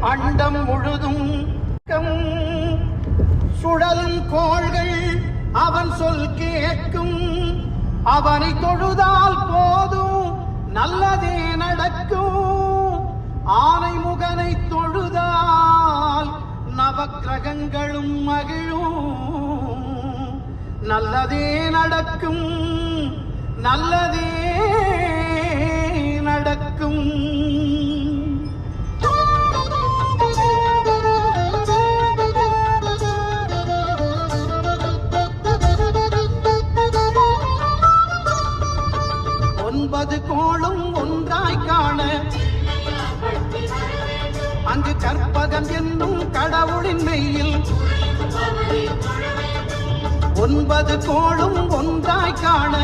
அண்டம் முழுதும் சுழலும் கோள்கள் அவன் சொல் கேட்கும். அவனை தொழுதால் போதும் நல்லதே நடக்கும். ஆனை முகனை தொழுதால் நவக்கிரகங்களும் மகிழும். நல்லதே நடக்கும், நல்லதே நடக்கும். ஒன்பது கோளும் ஒன்றாய் காண அங்கு கற்பகம் என்னும் கடவுளின் மெய்யில். ஒன்பது கோளும் ஒன்றாய் காண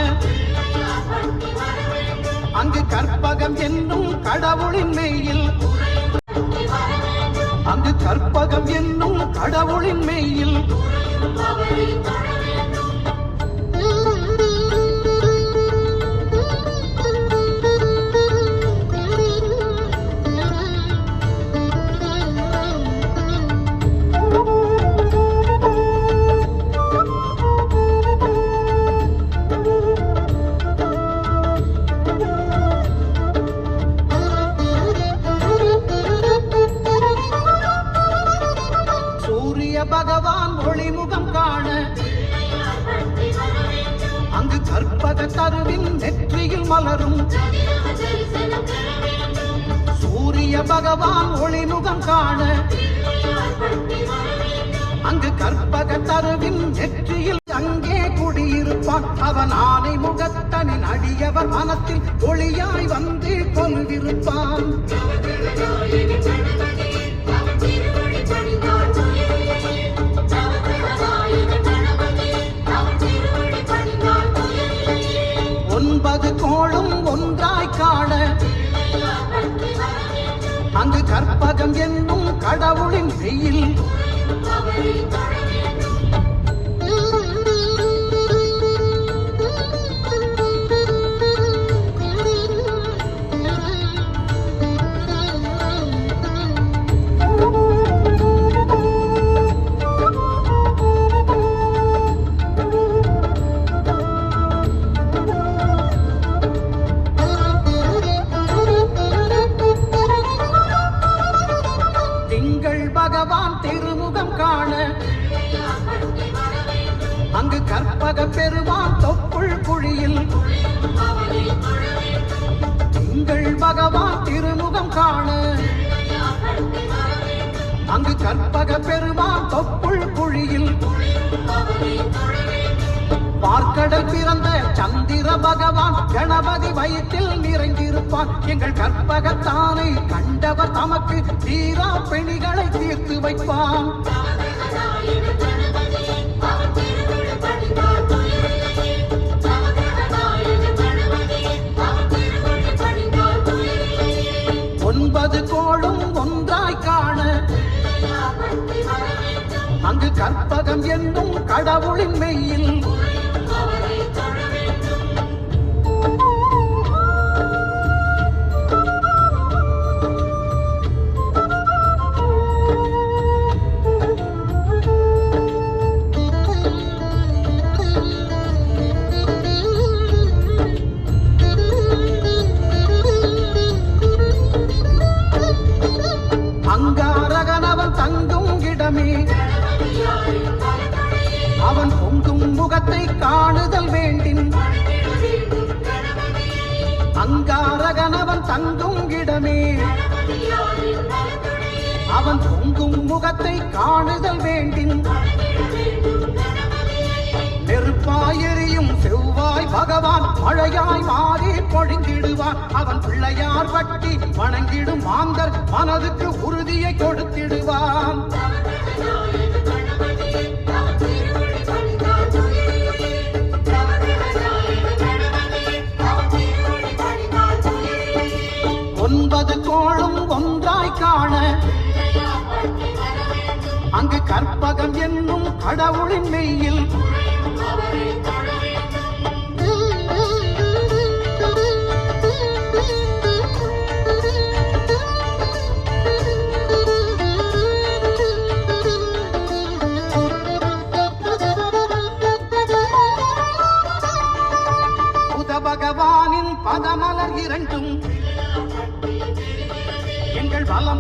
அங்கு கற்பகம் என்னும் கடவுளின் மெய்யில். அங்கு கற்பகம் என்னும் கடவுளின் மெய்யில். பகவான் ஒளிமுகம் காண அங்கு கற்பக தருவின் நெற்றியில் மலரும். சூரிய பகவான் ஒளிமுகம் காண அங்கு கற்பக தருவின் நெற்றியில் அங்கே குடியிருப்பான். அவன் ஆனை முகத்தனின் அடியவர் மனத்தில் ஒளியாய் வந்து கொள்விருப்பான். ஒன்பது கோளும் ஒன்றாய் காண அங்கு கற்பகம் என்னும் கடவுளின் மெய்யில். பகவான் திருமுகம் காண அங்கு கற்பக பெருமான் தொப்புள் குழியில். திங்கள் பகவான் திருமுகம் காண அங்கு கற்பக பெருமான் தொப்புள் குழியில். பார்க்கடல் பிறந்த சந்திர பகவான் கணபதி வயிற்றில் நிறைந்திருப்பான். எங்கள் கற்பகத்தானை கண்டவர் தமக்கு தீரா பெணிகளை தீர்த்து வைப்பான். ஒன்பது கோளும் ஒன்றாய் காண அங்கு கற்பகம் என்னும் கடவுளின் மெய்யில். அங்காரகனவன் தங்கும் இடமே அவன் பொங்கும் முகத்தை காணுதல் வேண்டின். அங்காரகனவன் தங்கும் இடமே அவன் பொங்கும் முகத்தை காணுதல் வேண்டின். நெருப்பாய் எரியும் செவ்வாய் பகவான் மழையாய் மாறி பொழிந்திடுவான். அவன் பிள்ளையார் பட்டி வணங்கிடும் மாந்தர் மனதுக்கு உறுதியை கொடுத்திடுவான். ஒன்பது கோளும் ஒன்றாய் காண அங்கு கற்பகம் என்னும் கடவுளின் மெய்யில்.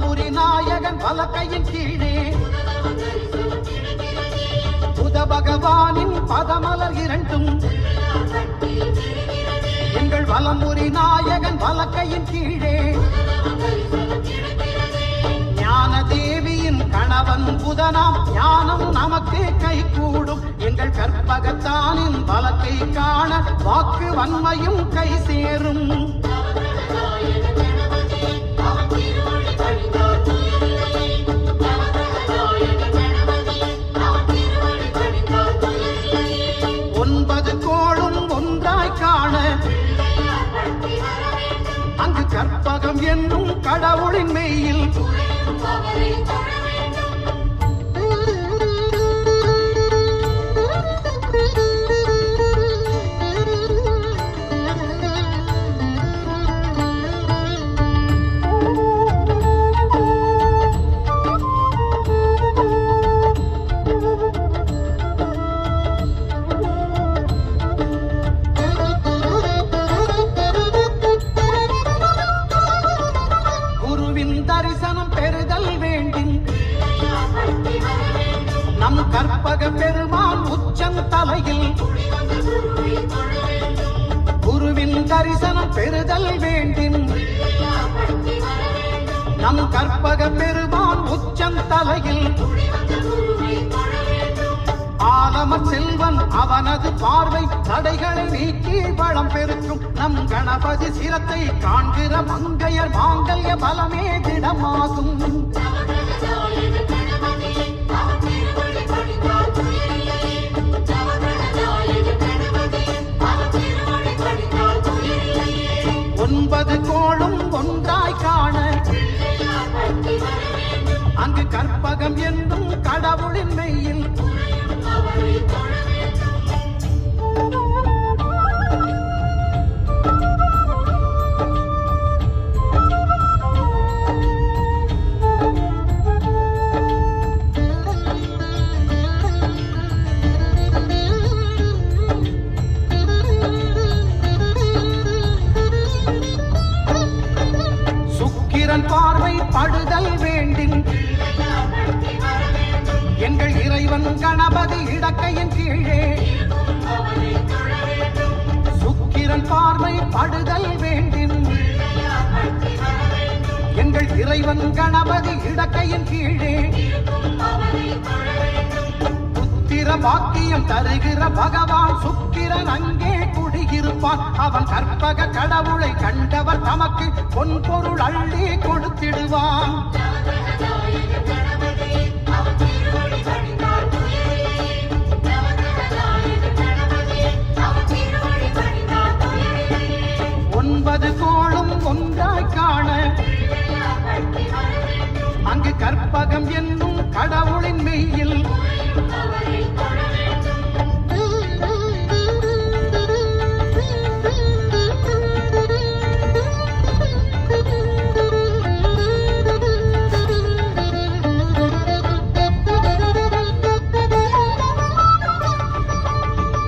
வலம்புரி நாயகன் வலக்கையின் கீழே புத பகவானின் பதமலர் இரண்டும் எங்கள் வலம்புரி நாயகன் வலக்கையின் கீழே ஞான தேவியின் கணவன் புதனாம் ஞானம் நமக்கு கை கூடும் எங்கள் கற்பகத்தானின் வலக்கை காண வாக்கு வன்மையும் கை சேரும் ஒன்பது கோளும் ஒன்றாய் காண அங்கு கற்பகம் என்னும் கடவுளின் மெய்யில் தரிசனம் பெறுதல் வேண்டும் நம் கற்பக பெருமான் உச்சம் தலையில் குருவின் தரிசனம் பெறுதல் வேண்டும் நம் கற்பக பெருமான் உச்சம் தலையில் ஆலமர் செல்வன் அவனது பார்வை தடைகளை நீக்கி வளம் பெருக்கும் நம் கணபதி சிரத்தை காண்கிற மங்கையர் மாங்கல்ய பலமே திடமாகும் ஒன்பது கோளும் ஒன்றாய் காண அங்கு கற்பகம் என்னும் கடவுளின் மெய்யில் சுக்கிரன் பார்வை படுதல் வேண்டும் எங்கள் இறைவன் கணபதி இடக்கையின் கீழே சுக்கிரன் பார்வை படுதல் வேண்டும் எங்கள் இறைவன் கணபதி இடக்கையின் கீழே புத்திர பாக்கியம் தருகிற பகவான் சுக்கிரன் அங்கே குடியிருப்பான் அவன் கற்பக கடவுளை கண்டவர் தமக்கு பொன் பொருள் அள்ளி கொடுத்திடுவான் ஒன்பது கோளும் ஒன்றாய் காண அங்கு கற்பகம் என்னும் கடவுளின் மெய்யில்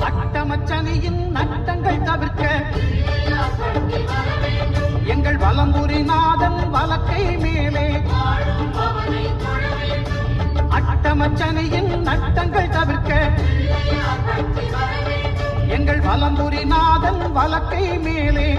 அட்டமச்சனியின் நட்டங்கள் தவிர்க்க எங்கள் வலம்புரி நாதன் வலக்கை மேலே அட்டமச்சனையின் நட்டங்கள் தவிர்க்க எங்கள் வலம்புரி நாதன் வலக்கை மேலே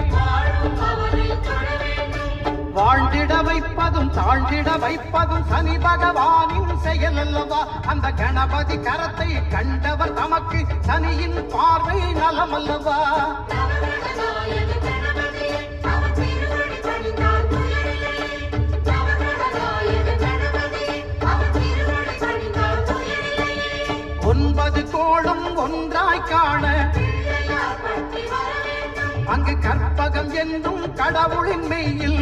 வாழ்ந்திட வைப்பதும் தாழ்ந்திட வைப்பதும் சனி பகவானின் செயல் அல்லவா அந்த கணபதி கரத்தை கண்டவர் தமக்கு சனியின் பார்வை நலம் அல்லவா ஒன்பது கோளும் ஒன்றாய் காண அங்கு கற்பகம் என்னும் கடவுளின் மெய்யில்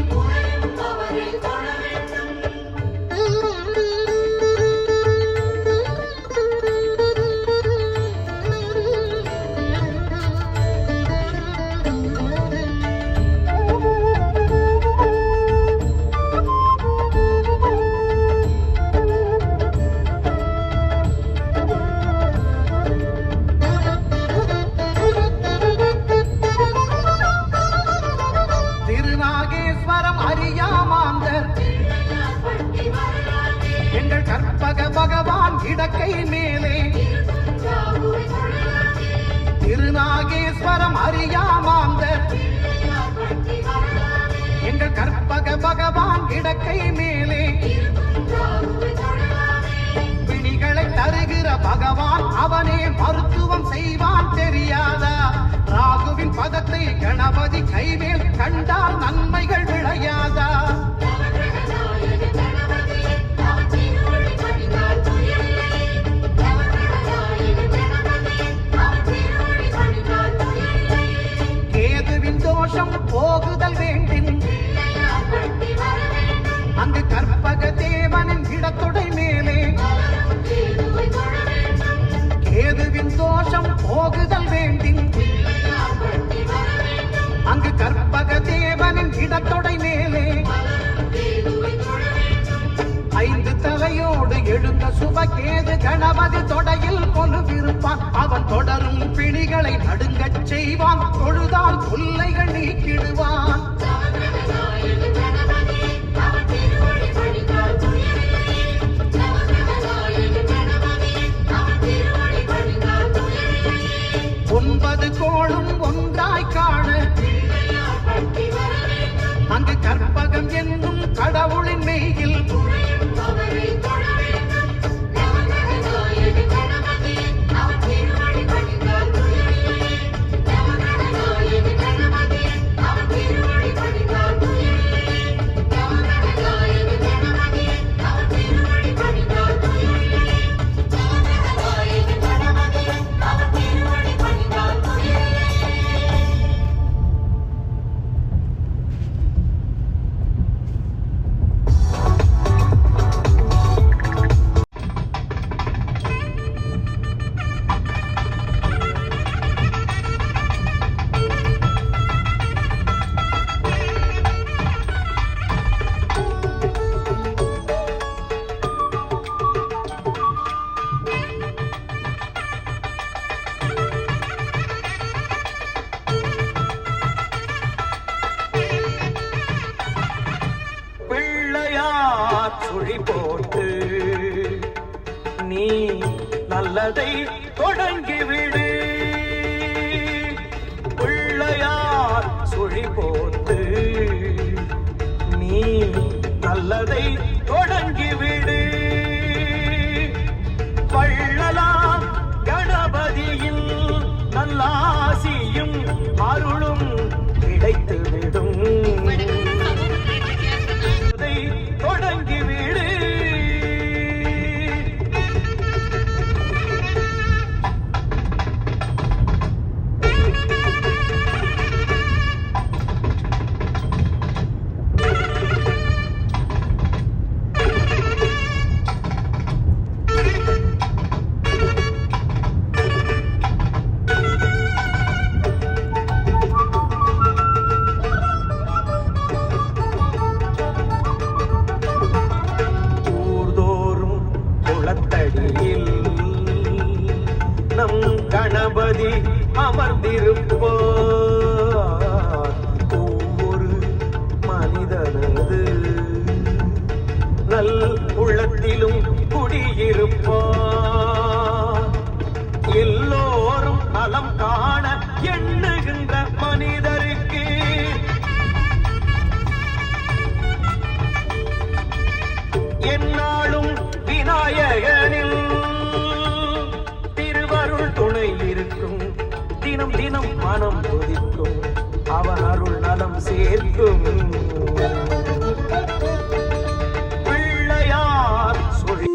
இடக்கை மேலே திருநாகேஸ்வரம் அறியாமாந்தர் எங்கள் கற்பக பகவான் இடக்கை மேலே பிணிகளை தருகிற பகவான் அவனே மருத்துவம் செய்வான் தெரியாதா ராகுவின் பதத்தை கணபதி கைமேல் கண்டால் நன்மைகள் விளையாதா கேதுவின் தோஷம் போகுதல் வேண்டின் அங்கு கற்பக தேவனின் இடத்துடை மேலே கேதுவின் தோஷம் போகுதல் வேண்டின் அங்கு கற்பக தேவனின் இடத்தொடை மேலே ஐந்து தலையோடு எழுந்த சுபகேது கணபதி தொடையில் கொலுவிருப்பான் அவன் தொடரும் பிணிகளை நடுங்கச் செய்வான் தொழுதால் தொல்லைகள் நீக்கிடுவான் ஒன்பது கோளும் ஒன்றாய் காண அங்கு கற்பகம் என்னும் கடவுளின் மெய்யில் சுழி போட்டு நீ நல்லதை தொடங்கிவிடு பிள்ளையார் சுழி போட்டு நீ நல்லதை தொடங்கிவிடு பள்ளலாம் கணபதியில் நல்லாசியும் அருளும் கிடைத்துவிடும் தொடங்கிவிடு நம் கணபதி அமர்ந்திருப்பார் ஒவ்வொரு மனிதனது நல் உள்ளத்திலும் குடியிருப்பார் எல்லோரும் நலம் காண எண்ணுகின்ற மனிதருக்கு எந்நாளும் விநாயகனில் துணை இருக்கும் தினம் தினம் மனம் கொதிக்கும் அவன் அருள் நலம் சேர்க்கும் பிள்ளையார் சுழி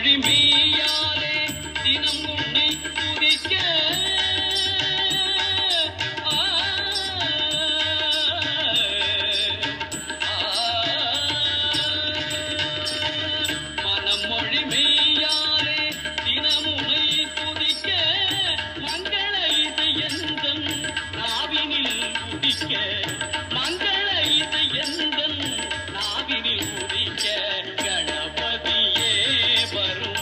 மனமொழி மெய்யாலே தினம் உன்னை துதிக்க மனமொழி மெய்யாலே தினம் உன்னை துதிக்க மங்கள இசை எந்தன் நாவினில் உதிக்க மங்கள இசை எந்தன் நாவினில் உதிக்க கணபதியே வருவாய்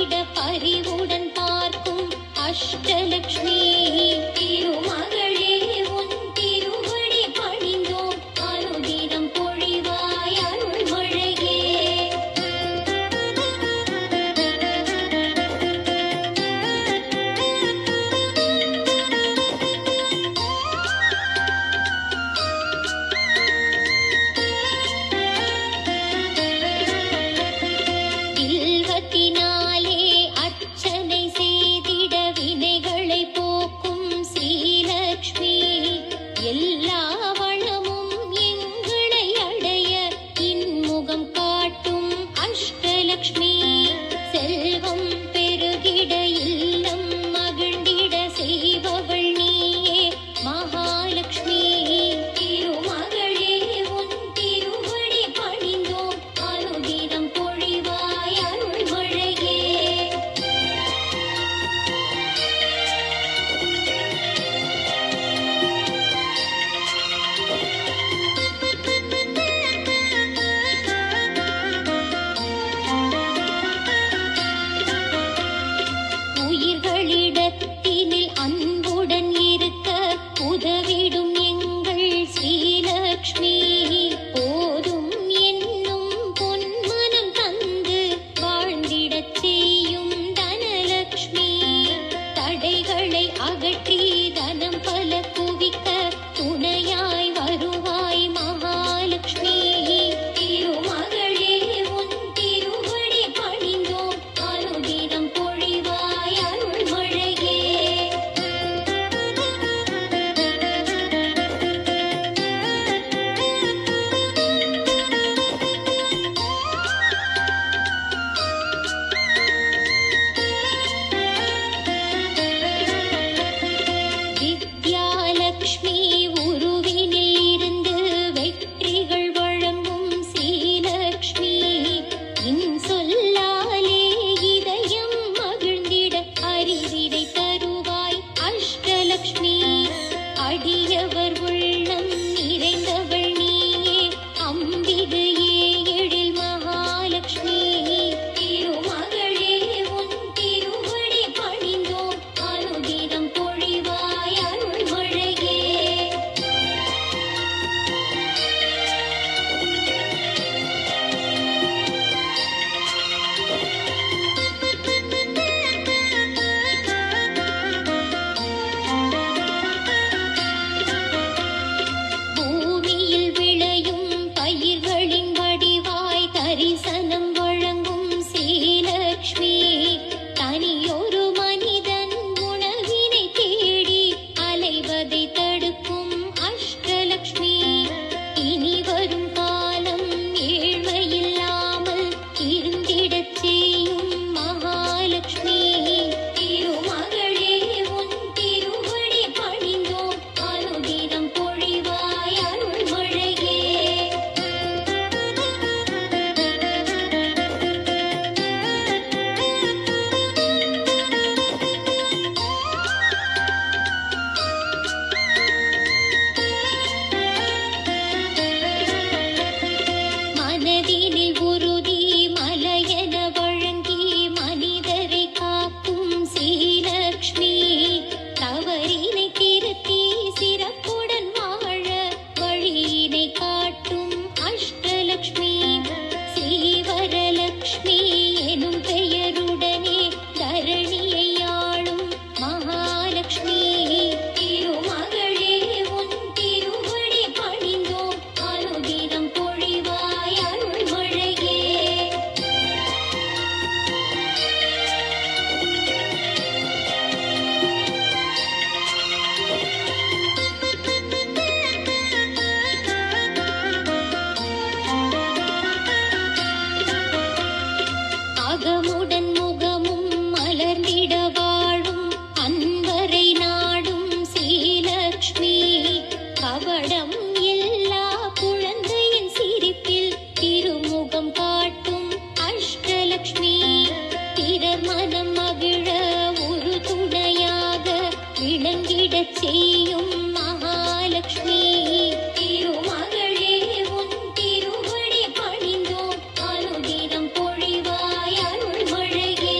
வாழ்ந்திட பரிவுடன் பார்க்கும் அஷ்டலக்ஷ்மி திருமகளே உன் திருவடி பணிந்தோம் அனுதினம் பொழிவாய் அருள்மழையே. வில்வத்தினாலே அர்ச்சனை செய்திட வினைகளை போக்கும் ஸ்ரீலக்ஷ்மி எல்லா வளமும் எங்களை அடைய இன்முகம் காட்டும் அஷ்டலக்ஷ்மி செல்வம் பெருகிட இல்லம் மகிழ்ந்திட செய்பவள் நீயே மகாலட்சுமி திருமகளே உன் திருவடி பணிந்தோம் அனுதினம் பொழிவாய் அருள்மழையே. உயிர்களிடத்தினில் அன்புடன் இருக்க உதவிடும் எங்கள் ஸ்ரீலக்ஷ்மி போதும் என்னும் பொன்மனம் தந்து வாழ்ந்திடச் செய்யும் தனலக்ஷ்மி தடைகளை அகற்றி தனம் பல குவிக்க துணையாய் வருவாய் மகாலட்சுமி திருமகளே உன் திருவடி பணிந்தோம் அனுதினம் பொழிவாய் அருள்மழையே. வித்யாலக்ஷ்மி உருவினில் இருந்து வெற்றிகள் வழங்கும் ஸ்ரீலக்ஷ்மி இன்சொல்லாலே இதயம் மகிழ்ந்திட அறிவிடை தருவாய் அஷ்டலக்ஷ்மி அடியவர் உள்ளம் நிறைந்தவள் நீயே அம்பிகையே எழில் மகாலட்சுமி திருமகளே உன் திருவடி பணிந்தோம் அனுதினம் பொழிவாய் அருள்மழையே. பூமியில் விளையும் பயிர்களின் வடிவாய் தரிசனம் வழங்கும் ஸ்ரீலக்ஷ்மி தனியொரு மனிதன் உணவினை தேடி அலைவதை தடுக்கும் அஷ்டலக்ஷ்மி இனி வரும் காலம் ஏழ்மையில்லாமல் இருந்திடச் செய்யும் மகாலட்சுமி திருமகளே உன் திருவடி பணிந்தோம் அனுதினம் பொழிவாய் அருள்மழையே. மனதினில் உறுதி மலையென வழங்கி மனிதரை காக்கும் ஸ்ரீலக்ஷ்மி தவறினை திருத்தி சிறப்புடன் வாழ வழியினை காட்டும் அஷ்டலக்ஷ்மி ஸ்ரீவரலக்ஷ்மி எனும் பெயருடனே தரணியை ஆளும் மகாலட்சுமி திருமகளே உன் திருவடி பணிந்தோம் அனுதினம் பொழிவாய் அருள்மழையே. அகமுடன் முகமும் மலர்ந்திட வாழும் அன்பரை நாடும் ஸ்ரீலக்ஷ்மி கவடம் எல்லா குழந்தையின் சிரிப்பில் திருமுகம் காட்டும் அஷ்டலக்ஷ்மி பிறர் மனம் மகிழ ஒரு துணையாக விளங்கிடச் செய்யும் மகாலட்சுமி திருமகளே உன் திருவடி பணிந்தோம் அனுதினம் பொழிவாய் அருள்மழையே.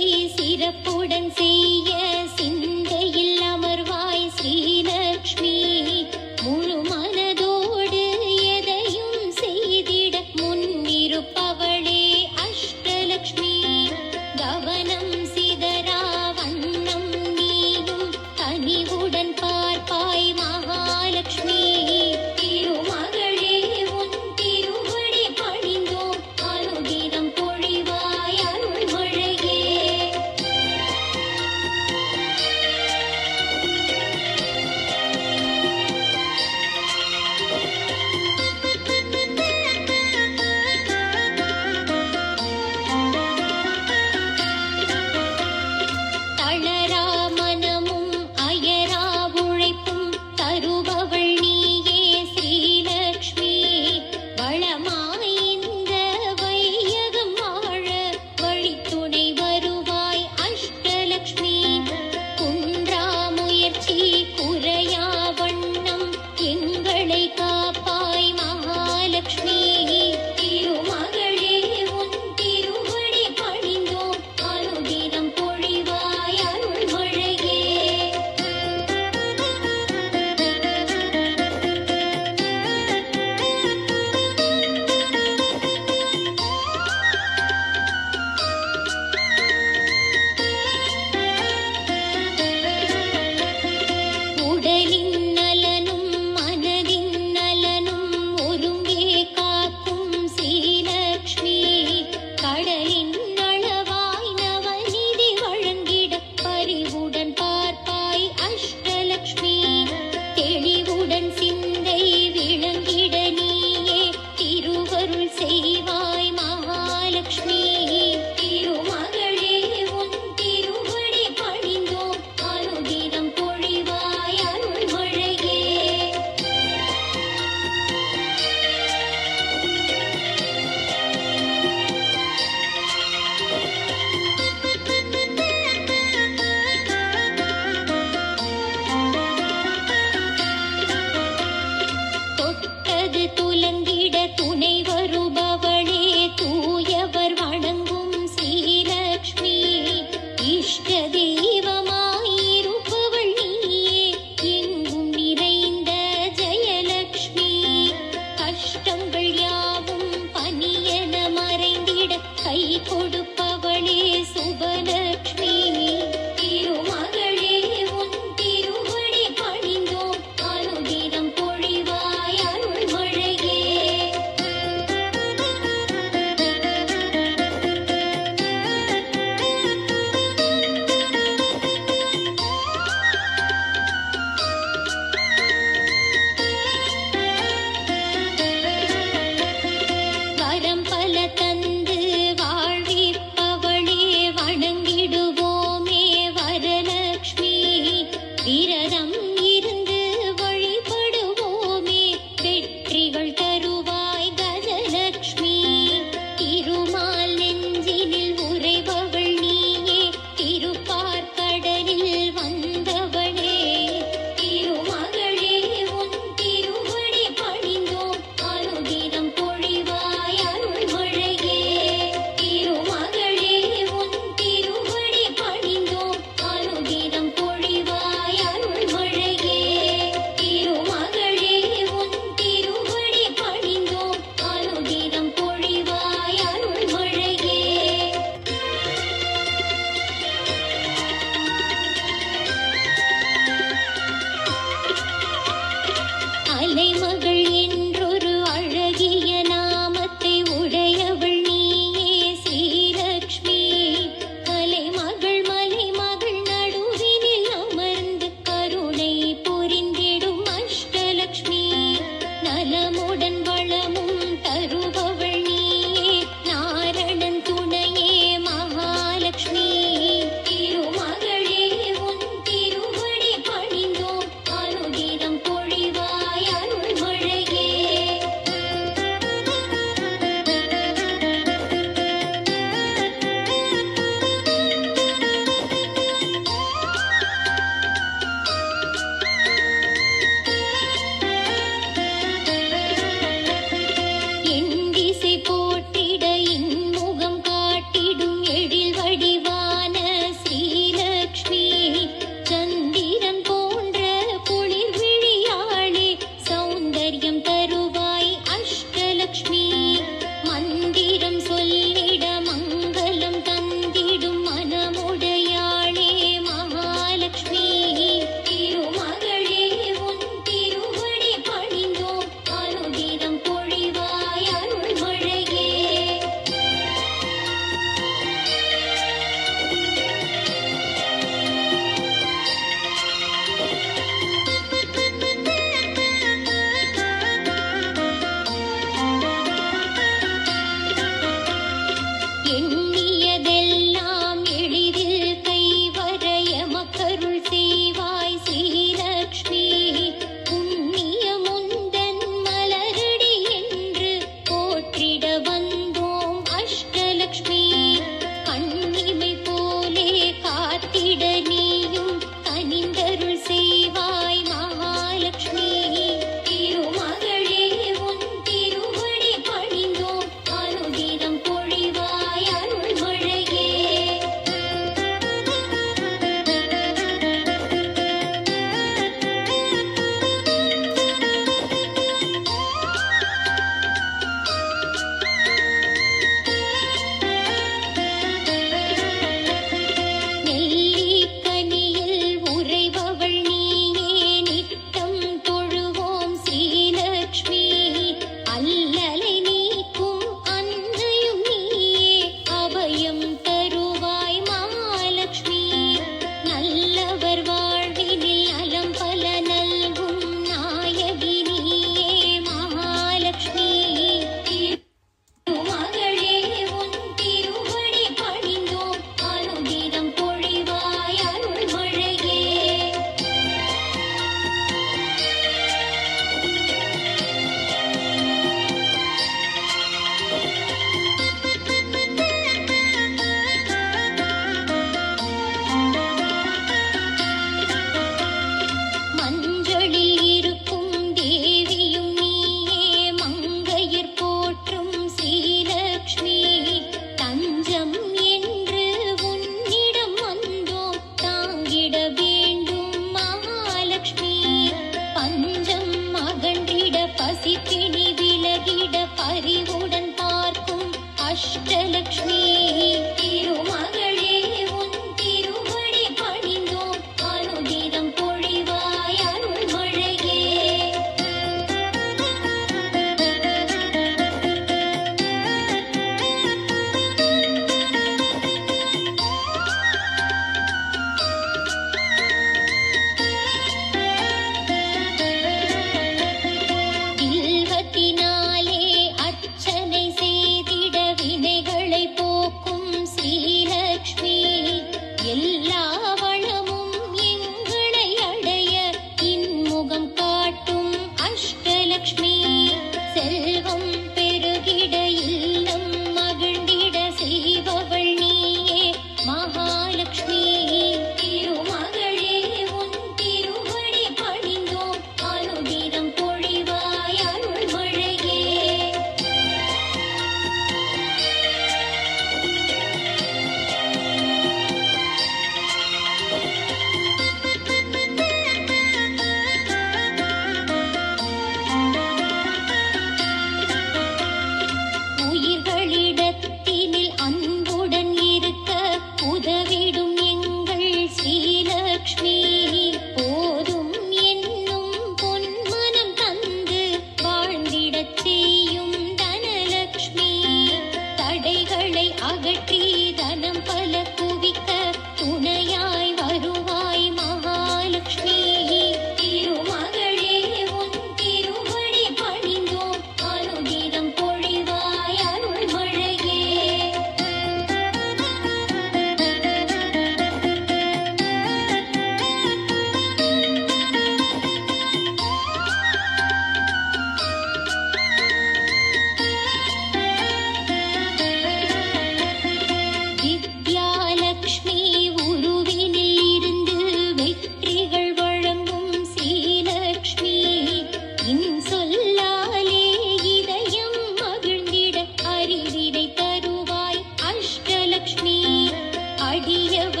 அடியவர்